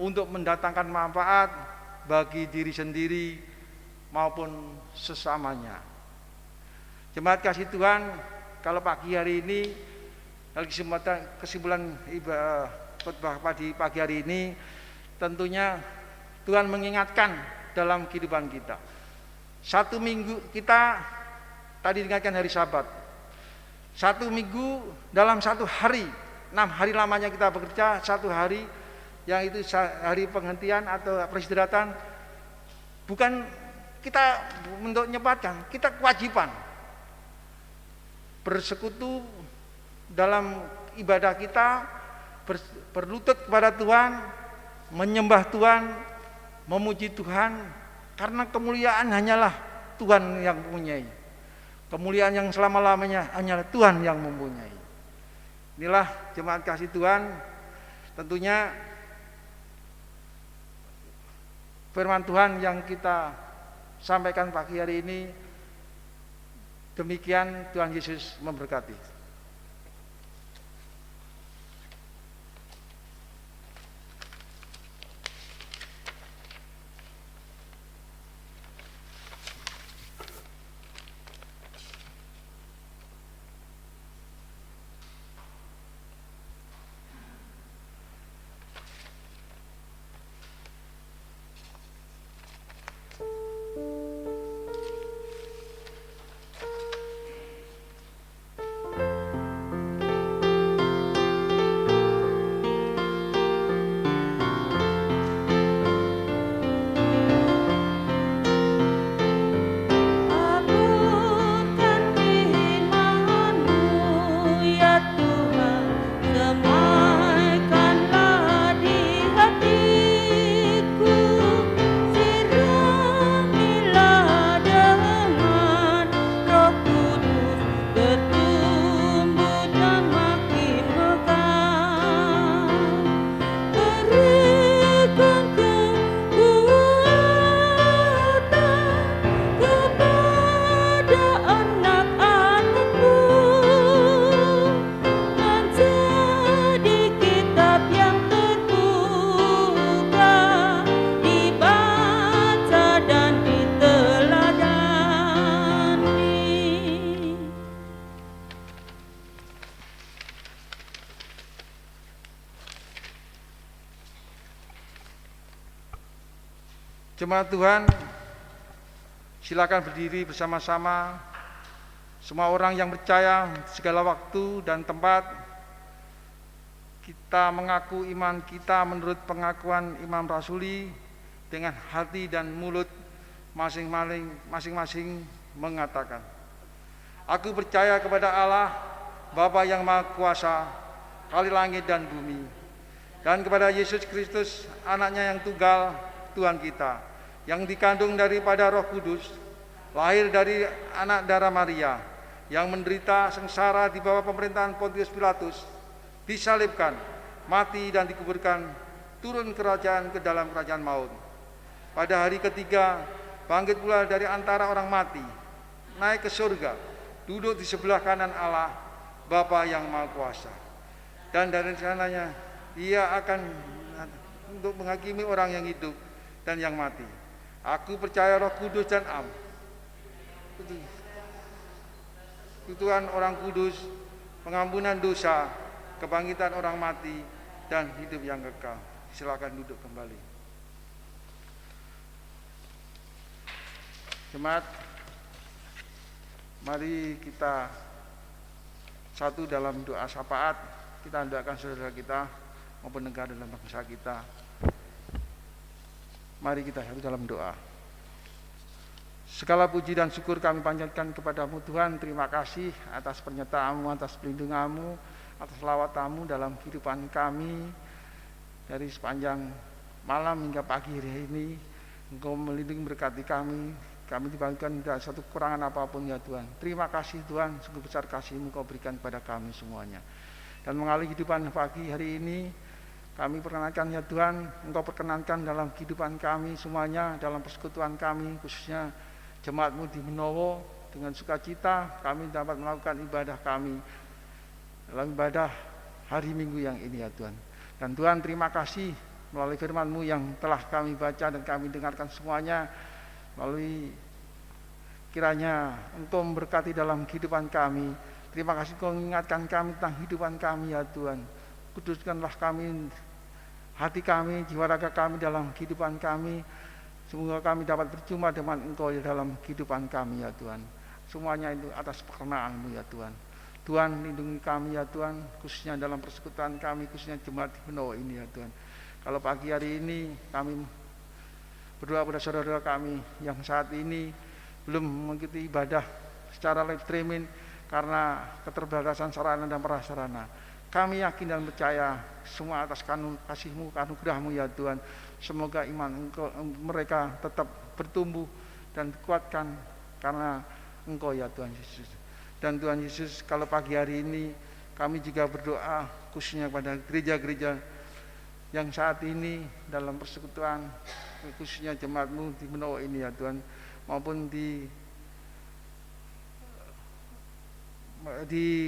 untuk mendatangkan manfaat bagi diri sendiri maupun sesamanya. Jemaat kasih Tuhan, kalau pagi hari ini, kesimpulan khotbah pagi hari ini, tentunya Tuhan mengingatkan dalam kehidupan kita. 1 minggu kita tadi diingatkan hari Sabat. 1 minggu dalam 1 hari, 6 hari lamanya kita bekerja, 1 hari yang itu hari penghentian atau peristirahatan, bukan kita untuk menyempatkan, kita kewajiban bersekutu dalam ibadah kita, berlutut kepada Tuhan, menyembah Tuhan, memuji Tuhan, karena kemuliaan hanyalah Tuhan yang mempunyai. Kemuliaan yang selama-lamanya hanyalah Tuhan yang mempunyai. Inilah jemaat kasih Tuhan, tentunya firman Tuhan yang kita sampaikan pagi hari ini. Demikian, Tuhan Yesus memberkati. Jemaat Tuhan, silakan berdiri bersama-sama. Semua orang yang percaya segala waktu dan tempat, kita mengaku iman kita menurut pengakuan Imam Rasuli dengan hati dan mulut masing-masing mengatakan, aku percaya kepada Allah, Bapa yang Maha Kuasa, Kali langit dan bumi, dan kepada Yesus Kristus, anaknya yang tunggal, Tuhan kita, yang dikandung daripada Roh Kudus, lahir dari anak darah Maria, yang menderita sengsara di bawah pemerintahan Pontius Pilatus, disalibkan, mati dan dikuburkan, turun kerajaan ke dalam kerajaan maut. Pada hari ketiga, bangkit pula dari antara orang mati, naik ke surga, duduk di sebelah kanan Allah, Bapa yang Maha Kuasa. Dan dari sananya ia akan untuk menghakimi orang yang hidup dan yang mati. Aku percaya Roh Kudus dan Tuhan orang kudus, pengampunan dosa, kebangkitan orang mati, dan hidup yang kekal. Silakan duduk kembali. Jemaat, mari kita satu dalam doa syafaat. Kita hendakkan saudara kita maupun negara dalam bangsa kita. Mari kita satu dalam doa. Segala puji dan syukur kami panjatkan kepadamu Tuhan. Terima kasih atas penyertaan-Mu, atas pelindungan-Mu, atas lawatan-Mu dalam kehidupan kami. Dari sepanjang malam hingga pagi hari ini, Engkau melindungi berkati kami. Kami dibangunkan tidak satu kekurangan apapun ya Tuhan. Terima kasih Tuhan, sungguh besar kasih-Mu Kau berikan kepada kami semuanya. Dan mengalami kehidupan pagi hari ini, kami perkenankan ya Tuhan, Engkau perkenankan dalam kehidupan kami semuanya, dalam persekutuan kami, khususnya jemaat-Mu di Benowo, dengan sukacita kami dapat melakukan ibadah kami dalam ibadah hari Minggu yang ini ya Tuhan. Dan Tuhan terima kasih melalui firman-Mu yang telah kami baca dan kami dengarkan semuanya, melalui kiranya Engkau memberkati dalam kehidupan kami. Terima kasih Engkau mengingatkan kami tentang kehidupan kami ya Tuhan. Kuduskanlah kami, hati kami, jiwa raga kami dalam kehidupan kami. Semoga kami dapat berjumpa dengan Engkau dalam kehidupan kami ya Tuhan. Semuanya itu atas perkenan-Mu ya Tuhan. Tuhan lindungi kami ya Tuhan, khususnya dalam persekutuan kami, khususnya jemaat di Benowo ini ya Tuhan. Kalau pagi hari ini kami berdoa pada saudara kami yang saat ini belum mengikuti ibadah secara live streaming karena keterbatasan sarana dan prasarana. Kami yakin dan percaya semua atas kasih-Mu, anugerah-Mu ya Tuhan. Semoga iman mereka tetap bertumbuh dan dikuatkan karena Engkau ya Tuhan Yesus. Dan Tuhan Yesus, kalau pagi hari ini kami juga berdoa khususnya pada gereja-gereja yang saat ini dalam persekutuan, khususnya jemaat-Mu di Benowo ini ya Tuhan, maupun di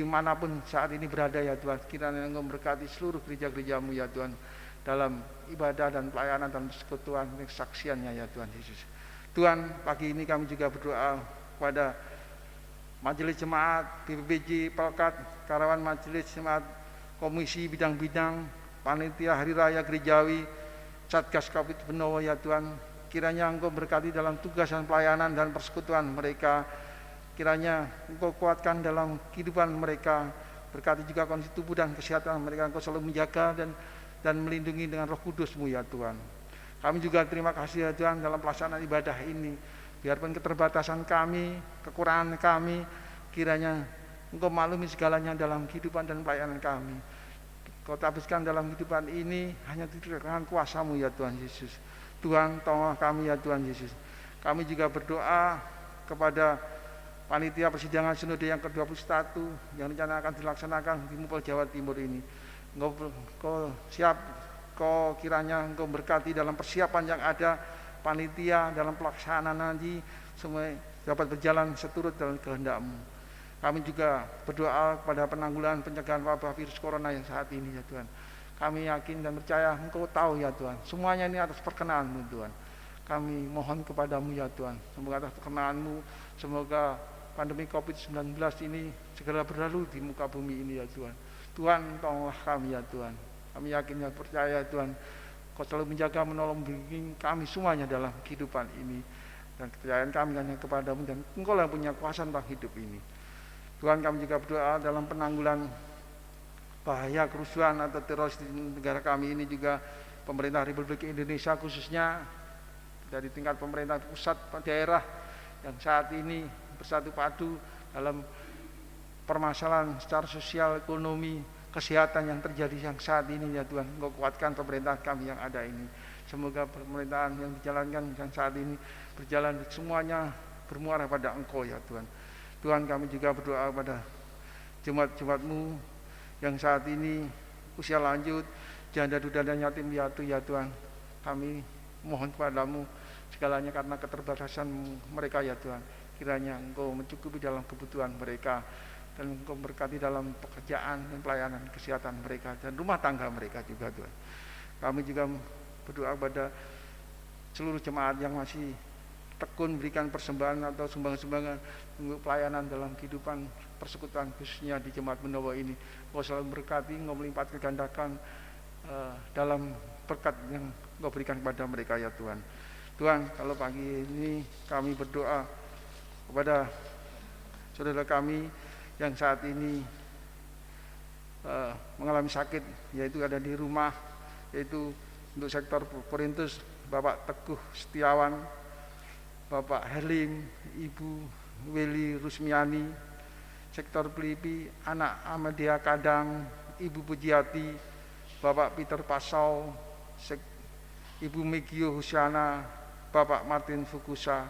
manapun saat ini berada ya Tuhan. Kiranya Engkau memberkati seluruh gereja-gereja-Mu ya Tuhan, dalam ibadah dan pelayanan dan persekutuan kesaksiannya ya Tuhan Yesus. Tuhan, pagi ini kami juga berdoa kepada Majelis Jemaat, BPBJ, Pelkat, Karawan Majelis Jemaat, Komisi Bidang-Bidang, Panitia Hari Raya Gerejawi, Satgas Covid Benowo ya Tuhan. Kiranya Engkau berkati dalam tugas dan pelayanan dan persekutuan mereka. Kiranya Engkau kuatkan dalam kehidupan mereka. Berkati juga kondisi tubuh dan kesehatan mereka. Engkau selalu menjaga dan melindungi dengan Roh Kudus-Mu ya Tuhan. Kami juga terima kasih ya Tuhan dalam pelaksanaan ibadah ini. Biarpun keterbatasan kami, kekurangan kami, kiranya Engkau maklumi segalanya dalam kehidupan dan pelayanan kami. Kau tabiskan dalam kehidupan ini hanya dengan kuasa-Mu ya Tuhan Yesus. Tuhan, tolonglah kami ya Tuhan Yesus. Kami juga berdoa kepada panitia persidangan sinode yang ke-21 yang rencana akan dilaksanakan di Mupel Jawa Timur ini. Kau kiranya Engkau berkati dalam persiapan yang ada, panitia dalam pelaksanaan nanti semua dapat berjalan seturut dalam kehendak-Mu. Kami juga berdoa kepada penanggulangan pencegahan wabah virus corona yang saat ini ya Tuhan. Kami yakin dan percaya Engkau tahu ya Tuhan. Semuanya ini atas perkenan-Mu Tuhan. Kami mohon kepadamu ya Tuhan. Semoga atas perkenan-Mu, semoga pandemi COVID-19 ini segera berlalu di muka bumi ini ya Tuhan. Tuhan, tolonglah kami ya Tuhan. Kami yakin dan percaya Tuhan, Kau selalu menjaga, menolong, membimbing kami semuanya dalam kehidupan ini. Dan kepercayaan kami hanya kepadamu dan Engkau yang punya kuasa tentang hidup ini. Tuhan, kami juga berdoa dalam penanggulan bahaya kerusuhan atau teroris di negara kami ini juga, pemerintah Republik Indonesia khususnya dari tingkat pemerintah pusat, daerah yang saat ini bersatu padu dalam permasalahan secara sosial, ekonomi, kesehatan yang terjadi yang saat ini ya Tuhan. Engkau kuatkan pemerintahan kami yang ada ini. Semoga pemerintahan yang dijalankan yang saat ini berjalan semuanya bermuara pada Engkau ya Tuhan. Tuhan, kami juga berdoa pada jemaat-jemaat-Mu yang saat ini usia lanjut, janda duda dan yatim piatu ya Tuhan. Kami mohon kepadamu segalanya karena keterbatasan mereka ya Tuhan. Kiranya Engkau mencukupi dalam kebutuhan mereka dan Engkau berkati dalam pekerjaan dan pelayanan kesehatan mereka dan rumah tangga mereka juga Tuhan. Kami juga berdoa kepada seluruh jemaat yang masih tekun berikan persembahan atau sumbangan-sumbangan untuk pelayanan dalam kehidupan persekutuan, khususnya di Jemaat Benowo ini. Engkau selalu berkati, Engkau melipat gandakan dalam berkat yang Engkau berikan kepada mereka ya Tuhan. Tuhan, kalau pagi ini kami berdoa kepada saudara kami yang saat ini mengalami sakit, yaitu ada di rumah, yaitu untuk sektor Korintus, Bapak Teguh Setiawan, Bapak Herlim, Ibu Weli Rusmiani, sektor Pelipi, anak Amedia Kadang, Ibu Pujiati, Bapak Peter Pasau, Ibu Megio Husyana, Bapak Martin Fukusa.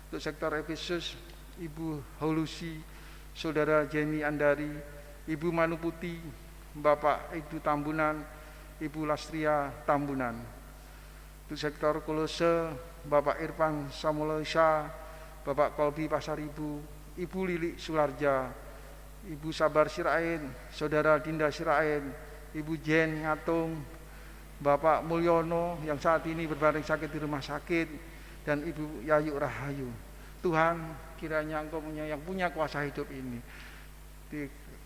Untuk sektor Efesus, Ibu Holusi, Saudara Jenny Andari, Ibu Manuputi, Bapak Edu Tambunan, Ibu Lastria Tambunan. Untuk sektor Kolose, Bapak Irfan Samuloisa, Bapak Kolbi Pasaribu, Ibu Lili Sularja, Ibu Sabar Sirain, Saudara Dinda Sirain, Ibu Jen Ngatung, Bapak Mulyono yang saat ini berbaring sakit di rumah sakit, dan Ibu Yayu Rahayu. Tuhan, kiranya Engkau yang punya kuasa hidup ini,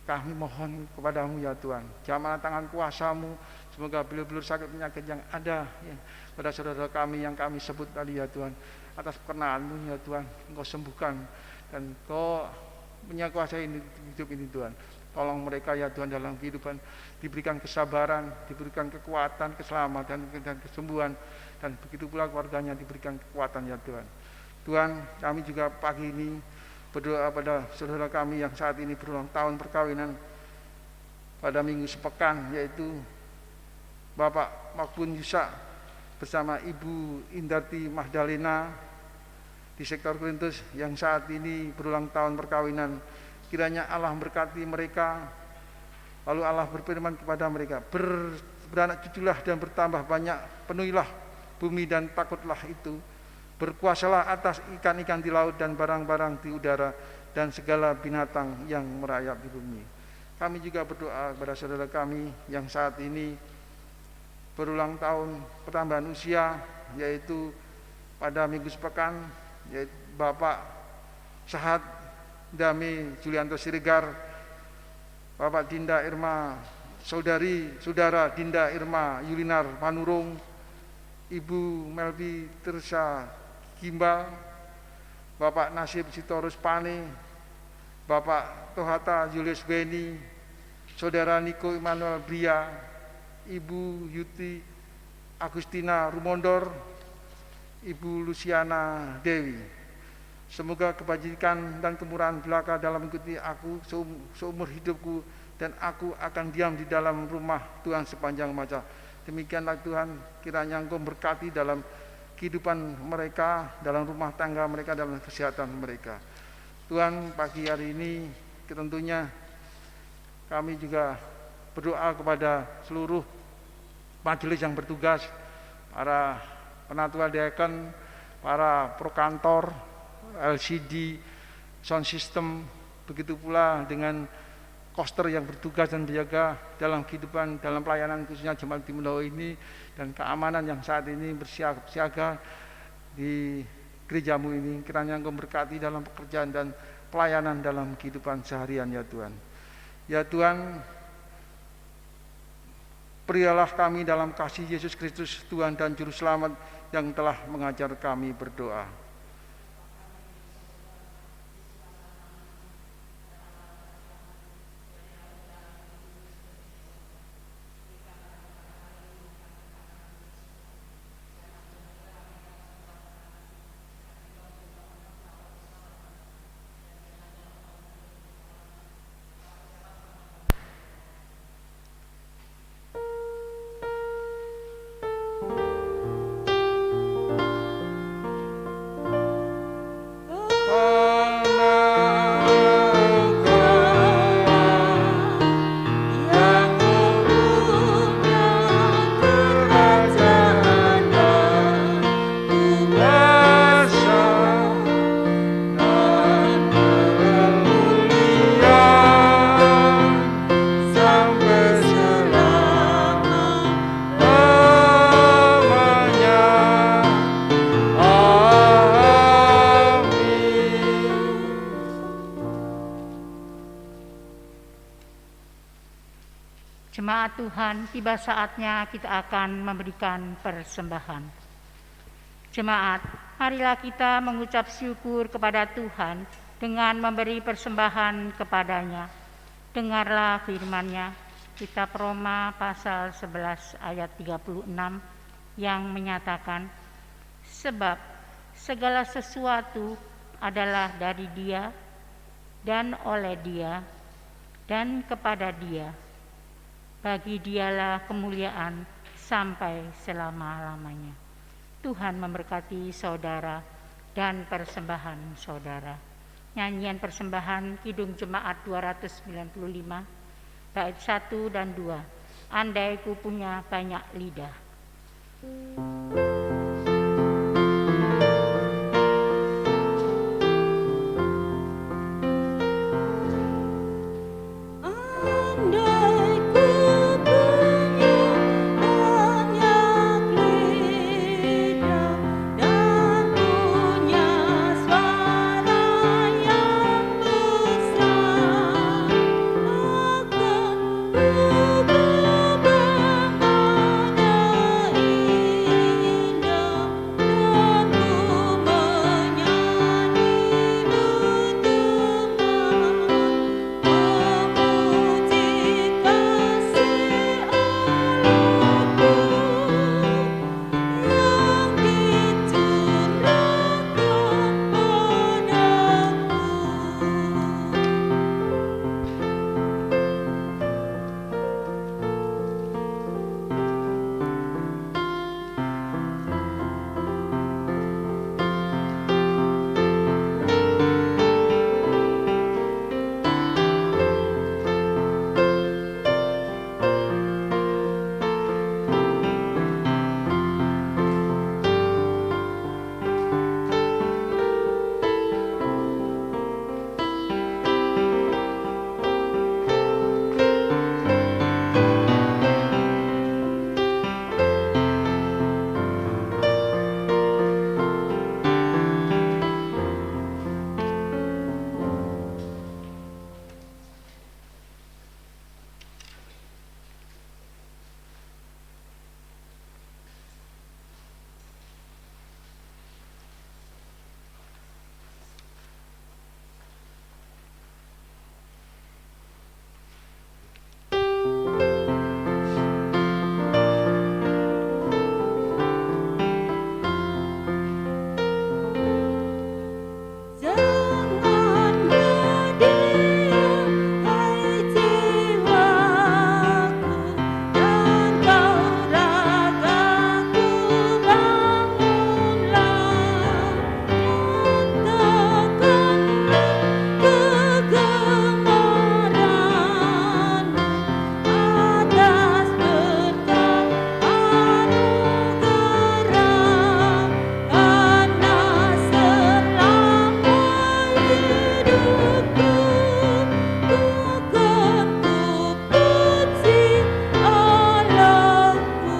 kami mohon kepadamu ya Tuhan, jamah tangan kuasa-Mu, semoga beliau-beliau sakit penyakit yang ada ya, pada saudara kami yang kami sebut tadi ya Tuhan, atas perkenan-Mu ya Tuhan, Engkau sembuhkan, dan Engkau punya kuasa ini, hidup ini Tuhan. Tolong mereka ya Tuhan dalam kehidupan, diberikan kesabaran, diberikan kekuatan, keselamatan, dan kesembuhan, dan begitu pula keluarganya diberikan kekuatan ya Tuhan. Tuhan, kami juga pagi ini berdoa pada saudara kami yang saat ini berulang tahun perkawinan pada minggu sepekan, yaitu Bapak Makbun Yusa bersama Ibu Indarti Magdalena di sektor Korintus yang saat ini berulang tahun perkawinan. Kiranya Allah berkati mereka, lalu Allah berfirman kepada mereka, beranak cuculah dan bertambah banyak, penuhilah bumi dan takutlah itu, berkuasalah atas ikan-ikan di laut dan barang-barang di udara dan segala binatang yang merayap di bumi. Kami juga berdoa kepada saudara kami yang saat ini berulang tahun pertambahan usia, yaitu pada minggu sepekan, yaitu Bapak Sahat Dami Julianto Siregar, Bapak Dinda Irma, Saudara Dinda Irma Yulinar Manurung, Ibu Melvi Tersa Gimbal, Bapak Nasib Sitorus Pane, Bapak Tohata Julius Beni, Saudara Niko Immanuel Bria, Ibu Yuti Agustina Rumondor, Ibu Luciana Dewi. Semoga kebajikan dan kemurahan belaka dalam mengikuti aku seumur hidupku, dan aku akan diam di dalam rumah Tuhan sepanjang masa. Demikianlah Tuhan, kiranya Engkau berkati dalam kehidupan mereka, dalam rumah tangga mereka, dalam kesehatan mereka. Tuhan, pagi hari ini tentunya kami juga berdoa kepada seluruh majelis yang bertugas, para penatua deacon, para prokantor, LCD, sound system, begitu pula dengan koster yang bertugas dan berjaga dalam kehidupan, dalam pelayanan khususnya Jemaat di Benowo ini, dan keamanan yang saat ini bersiaga di gerejamu ini. Kiranya Engkau berkati dalam pekerjaan dan pelayanan dalam kehidupan seharian ya Tuhan. Ya Tuhan, berilah kami dalam kasih Yesus Kristus Tuhan dan Juru Selamat yang telah mengajar kami berdoa. Jemaat Tuhan, tiba saatnya kita akan memberikan persembahan. Jemaat, marilah kita mengucap syukur kepada Tuhan dengan memberi persembahan kepadanya. Dengarlah firman-Nya, kitab Roma pasal 11 ayat 36 yang menyatakan, sebab segala sesuatu adalah dari Dia dan oleh Dia dan kepada Dia. Bagi Dialah kemuliaan sampai selama-lamanya. Tuhan memberkati saudara dan persembahan saudara. Nyanyian persembahan Kidung Jemaat 295, bait 1 dan 2. Andai ku punya banyak lidah. Andai ku punya banyak lidah dan punya suara yang besar, akan ku bernada indah dan ku menyanyi memuji kasih Allahku yang dicurahkan Jangan berdiam, hai jiwaku, dan kau ragaku, bangunlah. Nyatakanlah kegemaranmu atas berkat anugerah, karena selama hidupku bukan ku puji Allahku.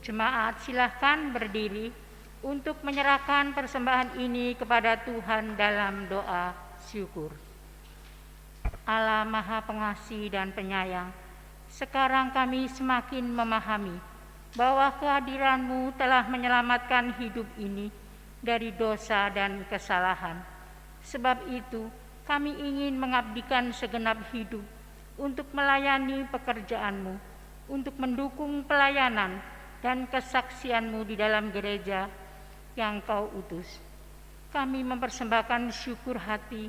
Jemaat, silahkan berdiri untuk menyerahkan persembahan ini kepada Tuhan dalam doa syukur. Allah Maha Pengasih dan Penyayang, sekarang kami semakin memahami bahwa kehadiran-Mu telah menyelamatkan hidup ini dari dosa dan kesalahan. Sebab itu, kami ingin mengabdikan segenap hidup untuk melayani pekerjaan-Mu, untuk mendukung pelayanan dan kesaksian-Mu di dalam gereja yang Kau utus. Kami mempersembahkan syukur hati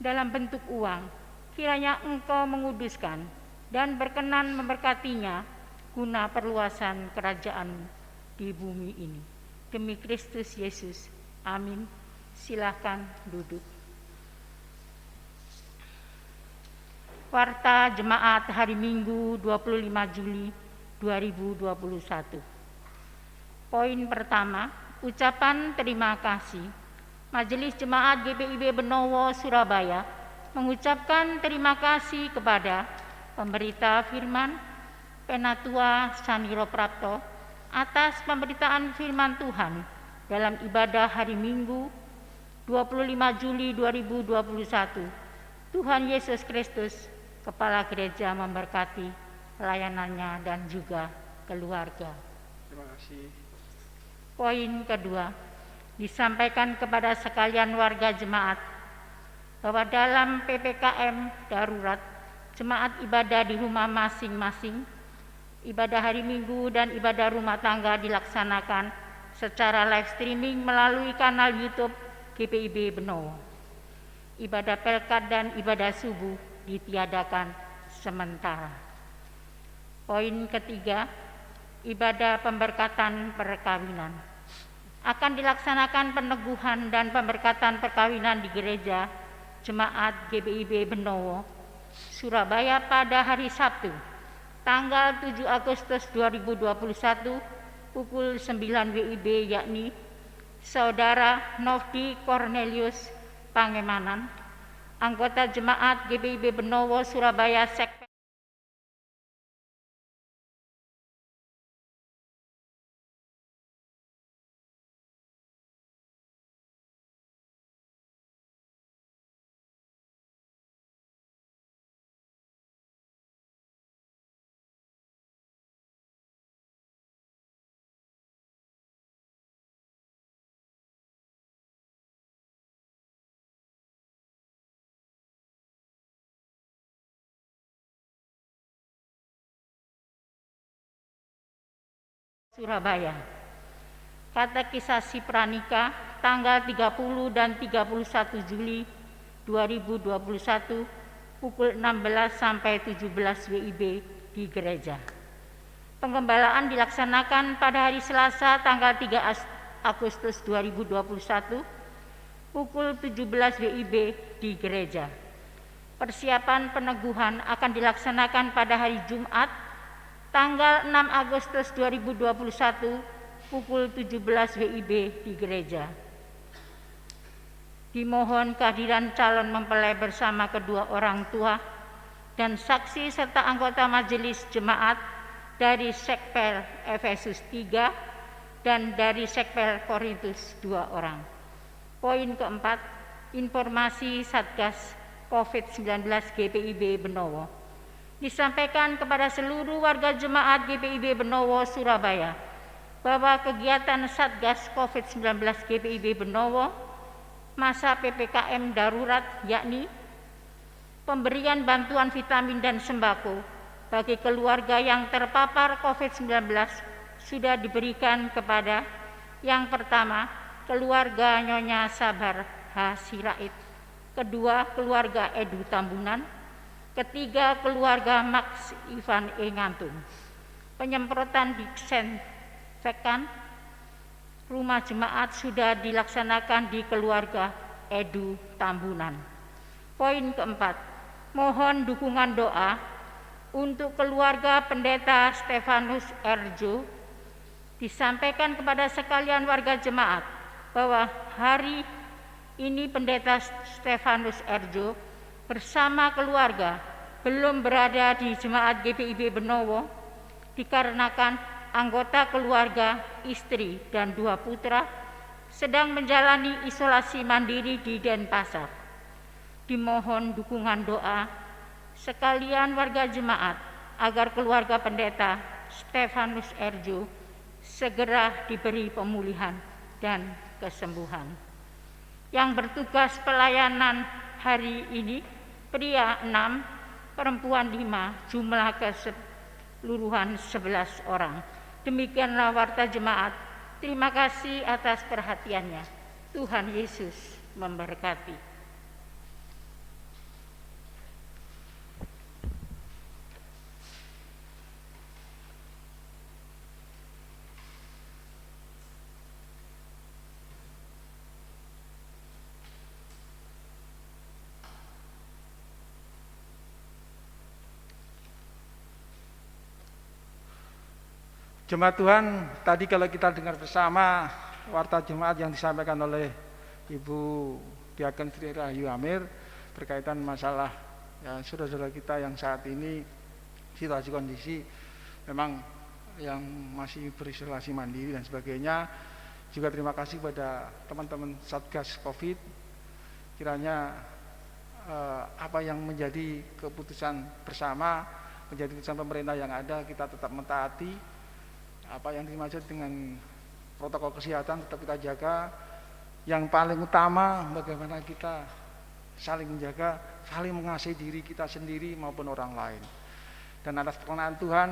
dalam bentuk uang, kiranya Engkau menguduskan dan berkenan memberkatinya guna perluasan kerajaan-Mu di bumi ini. Demi Kristus Yesus, amin. Silahkan duduk. Warta Jemaat hari Minggu 25 Juli 2021. Poin pertama, ucapan terima kasih. Majelis Jemaat GPIB Benowo Surabaya mengucapkan terima kasih kepada pemberita firman Penatua Saniro Prapto atas pemberitaan firman Tuhan dalam ibadah hari Minggu 25 Juli 2021. Tuhan Yesus Kristus Kepala Gereja memberkati pelayanannya dan juga keluarga. Terima kasih. Poin kedua, disampaikan kepada sekalian warga jemaat bahwa dalam PPKM darurat, jemaat ibadah di rumah masing-masing, ibadah hari Minggu dan ibadah rumah tangga dilaksanakan secara live streaming melalui kanal YouTube GPIB Benowo. Ibadah pelkat dan ibadah subuh ditiadakan sementara. Poin ketiga, ibadah pemberkatan perkawinan. Akan dilaksanakan peneguhan dan pemberkatan perkawinan di gereja Jemaat GPIB Benowo, Surabaya pada hari Sabtu, tanggal 7 Agustus 2021 pukul 9 WIB, yakni Saudara Novdi Cornelius Pangemanan, anggota Jemaat GPIB Benowo Surabaya Sektor Surabaya. Katekisasi pranikah tanggal 30 dan 31 Juli 2021 pukul 16 sampai 17 WIB di gereja. Penggembalaan dilaksanakan pada hari Selasa tanggal 3 Agustus 2021 pukul 17 WIB di gereja. Persiapan peneguhan akan dilaksanakan pada hari Jumat tanggal 6 Agustus 2021 pukul 17 WIB di gereja. Dimohon kehadiran calon mempelai bersama kedua orang tua dan saksi serta anggota majelis jemaat dari Sekpel Efesus 3 dan dari Sekpel Korintus 2 orang. Poin keempat, informasi Satgas COVID-19 GPIB Benowo. Disampaikan kepada seluruh warga jemaat GPIB Benowo Surabaya bahwa kegiatan Satgas COVID-19 GPIB Benowo masa PPKM darurat, yakni pemberian bantuan vitamin dan sembako bagi keluarga yang terpapar COVID-19 sudah diberikan kepada yang pertama, keluarga Nyonya Sabar H. Sirait, kedua, keluarga Edu Tambunan, ketiga, keluarga Max Ivan E. Ngantung. Penyemprotan disinfektan rumah jemaat sudah dilaksanakan di keluarga Edu Tambunan. Poin keempat, mohon dukungan doa untuk keluarga Pendeta Stefanus Erjo. Disampaikan kepada sekalian warga jemaat bahwa hari ini Pendeta Stefanus Erjo bersama keluarga belum berada di jemaat GPIB Benowo dikarenakan anggota keluarga, istri dan 2 putra sedang menjalani isolasi mandiri di Denpasar. Dimohon dukungan doa sekalian warga jemaat agar keluarga Pendeta Stefanus Erjo segera diberi pemulihan dan kesembuhan. Yang bertugas pelayanan hari ini pria 6, perempuan 5, jumlah keseluruhan 11 orang. Demikianlah warta jemaat. Terima kasih atas perhatiannya. Tuhan Yesus memberkati. Jemaat Tuhan, tadi kalau kita dengar bersama warta jemaat yang disampaikan oleh Ibu Diaken Sri Rahayu Amir berkaitan masalah ya, saudara-saudara kita yang saat ini situasi kondisi memang yang masih berisolasi mandiri dan sebagainya. Juga terima kasih kepada teman-teman Satgas Covid, kiranya apa yang menjadi keputusan bersama, menjadi keputusan pemerintah yang ada, kita tetap mentaati apa yang dimaksud dengan protokol kesehatan, tetap kita jaga. Yang paling utama bagaimana kita saling menjaga, saling mengasihi diri kita sendiri maupun orang lain. Dan atas perkenan Tuhan,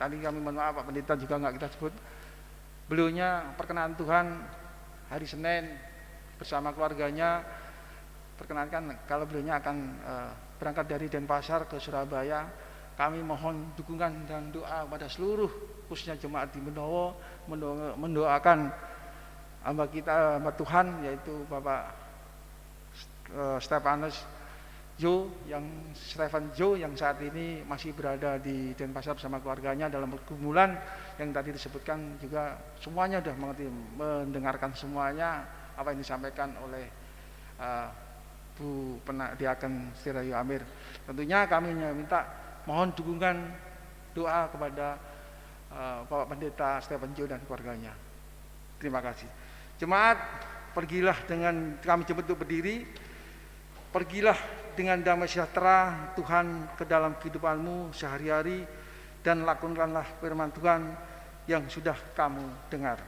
tadi kami mohon maaf Pak Pendeta juga nggak kita sebut, beliaunya perkenan Tuhan hari Senin bersama keluarganya, perkenankan kalau beliaunya akan berangkat dari Denpasar ke Surabaya. Kami mohon dukungan dan doa kepada seluruh khususnya jemaat di Benowo, mendoakan hamba kita, hamba Tuhan, yaitu Bapak Stephen Jo yang saat ini masih berada di Denpasar bersama keluarganya dalam pergumulan yang tadi disebutkan. Juga semuanya sudah mengerti, mendengarkan semuanya apa yang disampaikan oleh Bu Diaken Sirayu Amir. Tentunya kami minta mohon dukungan doa kepada Bapak Pendeta Stephen Jo dan keluarganya. Terima kasih. Jemaat, pergilah dengan kami jemput untuk berdiri. Pergilah dengan damai sejahtera Tuhan ke dalam kehidupanmu sehari-hari, dan lakukanlah firman Tuhan yang sudah kamu dengar.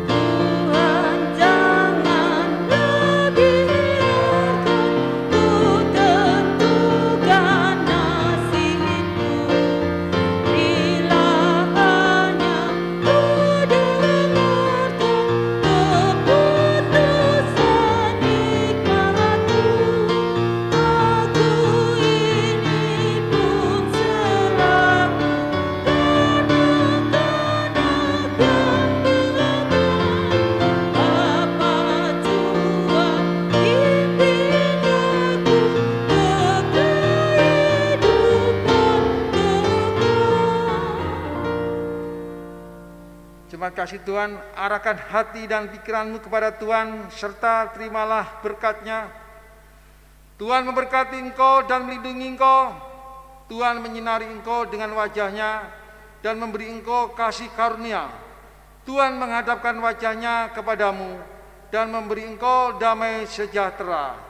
Tuhan jangan lebiarkan ku tentukan nasibku, bila hanya ku dengarkan keputusan hikmatmu. Aku ini pun selalu kanak-kanak yang apa jua pimpin aku ke kehidupan kekal. Jemaat kasih Tuhan, arahkan hati dan pikiranmu kepada Tuhan, serta terimalah berkat-Nya. Tuhan memberkati engkau dan melindungi engkau. Tuhan menyinari engkau dengan wajah-Nya dan memberi engkau kasih karunia. Tuhan menghadapkan wajah-Nya kepadamu dan memberi engkau damai sejahtera.